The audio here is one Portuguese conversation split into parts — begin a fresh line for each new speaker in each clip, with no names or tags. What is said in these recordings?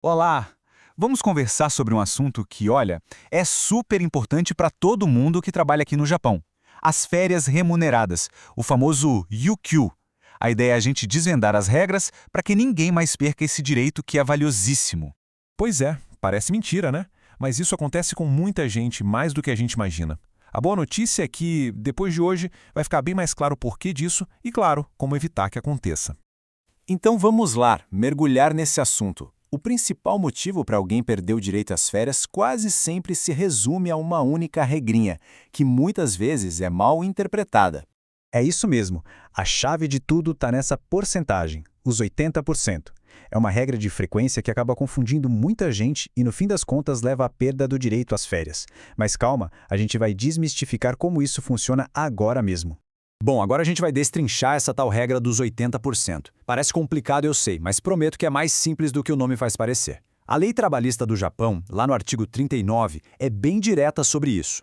Olá! Vamos conversar sobre um assunto que, olha, é super importante para todo mundo que trabalha aqui no Japão. As férias remuneradas, o famoso UQ. A ideia é a gente desvendar as regras para que ninguém mais perca esse direito que é valiosíssimo.
Pois é, parece mentira, né? Mas isso acontece com muita gente, mais do que a gente imagina. A boa notícia é que, depois de hoje, vai ficar bem mais claro o porquê disso e, claro, como evitar que aconteça.
Então vamos lá, mergulhar nesse assunto. O principal motivo para alguém perder o direito às férias quase sempre se resume a uma única regrinha, que muitas vezes é mal interpretada.
É isso mesmo. A chave de tudo está nessa porcentagem, os 80%. É uma regra de frequência que acaba confundindo muita gente e, no fim das contas, leva à perda do direito às férias. Mas calma, a gente vai desmistificar como isso funciona agora mesmo.
Bom, agora a gente vai destrinchar essa tal regra dos 80%. Parece complicado, eu sei, mas prometo que é mais simples do que o nome faz parecer. A lei trabalhista do Japão, lá no artigo 39, é bem direta sobre isso.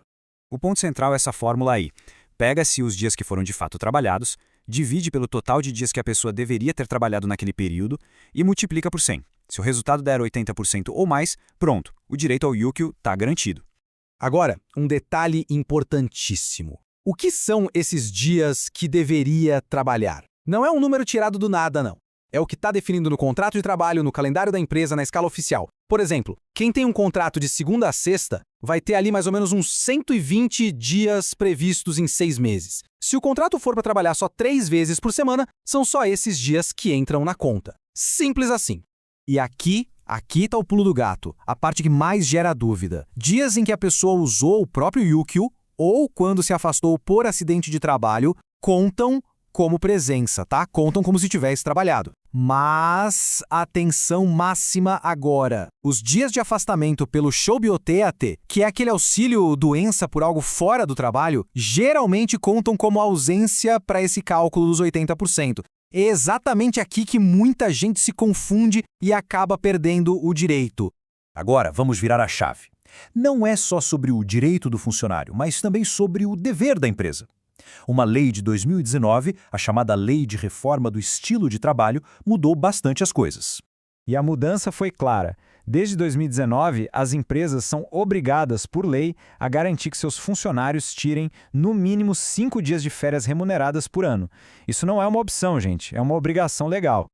O ponto central é essa fórmula aí. Pega-se os dias que foram de fato trabalhados, divide pelo total de dias que a pessoa deveria ter trabalhado naquele período e multiplica por 100. Se o resultado der 80% ou mais, pronto, o direito ao Yukio está garantido.
Agora, um detalhe importantíssimo. O que são esses dias que deveria trabalhar? Não é um número tirado do nada, não. É o que está definido no contrato de trabalho, no calendário da empresa, na escala oficial. Por exemplo, quem tem um contrato de segunda a sexta vai ter ali mais ou menos uns 120 dias previstos em 6 meses. Se o contrato for para trabalhar só 3 vezes por semana, são só esses dias que entram na conta. Simples assim. E aqui está o pulo do gato, a parte que mais gera dúvida. Dias em que a pessoa usou o próprio Yukio ou quando se afastou por acidente de trabalho, contam como presença, tá? Contam como se tivesse trabalhado. Mas atenção máxima agora. Os dias de afastamento pelo Shobyoteate, que é aquele auxílio doença por algo fora do trabalho, geralmente contam como ausência para esse cálculo dos 80%. É exatamente aqui que muita gente se confunde e acaba perdendo o direito.
Agora, vamos virar a chave. Não é só sobre o direito do funcionário, mas também sobre o dever da empresa. Uma lei de 2019, a chamada Lei de Reforma do Estilo de Trabalho, mudou bastante as coisas.
E a mudança foi clara. Desde 2019, as empresas são obrigadas, por lei, a garantir que seus funcionários tirem, no mínimo, 5 dias de férias remuneradas por ano. Isso não é uma opção, gente, é uma obrigação legal.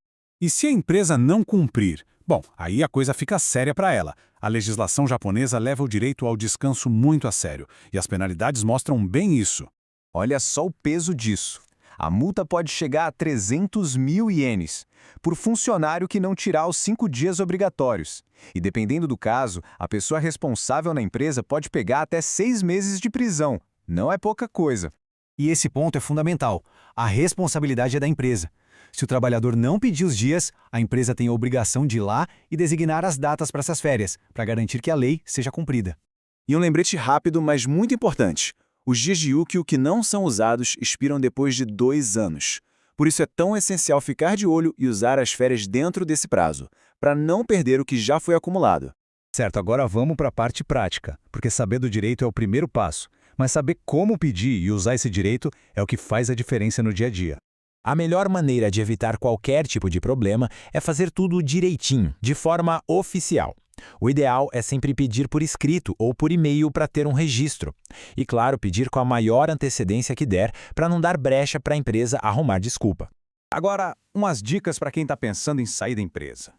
E se a empresa não cumprir? Bom, aí a coisa fica séria para ela. A legislação japonesa leva o direito ao descanso muito a sério, e as penalidades mostram bem isso.
Olha só o peso disso. A multa pode chegar a 300 mil ienes por funcionário que não tirar os 5 dias obrigatórios. E dependendo do caso, a pessoa responsável na empresa pode pegar até 6 meses de prisão. Não é pouca coisa.
E esse ponto é fundamental. A responsabilidade é da empresa. Se o trabalhador não pedir os dias, a empresa tem a obrigação de ir lá e designar as datas para essas férias, para garantir que a lei seja cumprida.
E um lembrete rápido, mas muito importante. Os dias de Yukio que não são usados expiram depois de 2 anos. Por isso é tão essencial ficar de olho e usar as férias dentro desse prazo, para não perder o que já foi acumulado.
Certo, agora vamos para a parte prática, porque saber do direito é o primeiro passo, mas saber como pedir e usar esse direito é o que faz a diferença no dia a dia.
A melhor maneira de evitar qualquer tipo de problema é fazer tudo direitinho, de forma oficial. O ideal é sempre pedir por escrito ou por e-mail para ter um registro. E, claro, pedir com a maior antecedência que der para não dar brecha para a empresa arrumar desculpa.
Agora, umas dicas para quem está pensando em sair da empresa.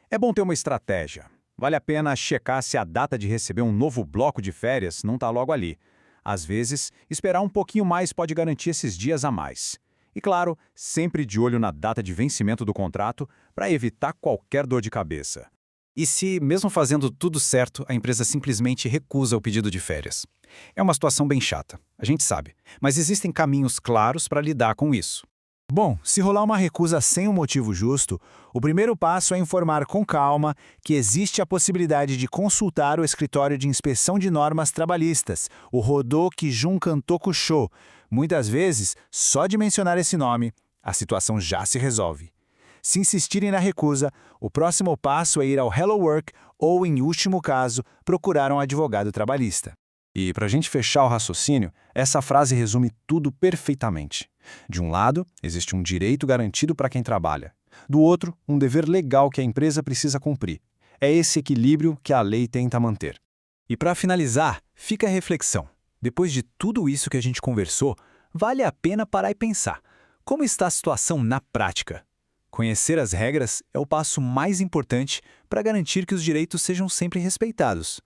É bom ter uma estratégia. Vale a pena checar se a data de receber um novo bloco de férias não está logo ali. Às vezes, esperar um pouquinho mais pode garantir esses dias a mais. E claro, sempre de olho na data de vencimento do contrato para evitar qualquer dor de cabeça.
E se, mesmo fazendo tudo certo, a empresa simplesmente recusa o pedido de férias? É uma situação bem chata, a gente sabe, mas existem caminhos claros para lidar com isso.
Bom, se rolar uma recusa sem um motivo justo, o primeiro passo é informar com calma que existe a possibilidade de consultar o Escritório de Inspeção de Normas Trabalhistas, o Rodoki Junkan Tokusho. Muitas vezes, só de mencionar esse nome, a situação já se resolve. Se insistirem na recusa, o próximo passo é ir ao Hello Work ou, em último caso, procurar um advogado trabalhista.
E, para a gente fechar o raciocínio, essa frase resume tudo perfeitamente. De um lado, existe um direito garantido para quem trabalha. Do outro, um dever legal que a empresa precisa cumprir.
É esse equilíbrio que a lei tenta manter.
E para finalizar, fica a reflexão. Depois de tudo isso que a gente conversou, vale a pena parar e pensar. Como está a situação na prática? Conhecer as regras é o passo mais importante para garantir que os direitos sejam sempre respeitados.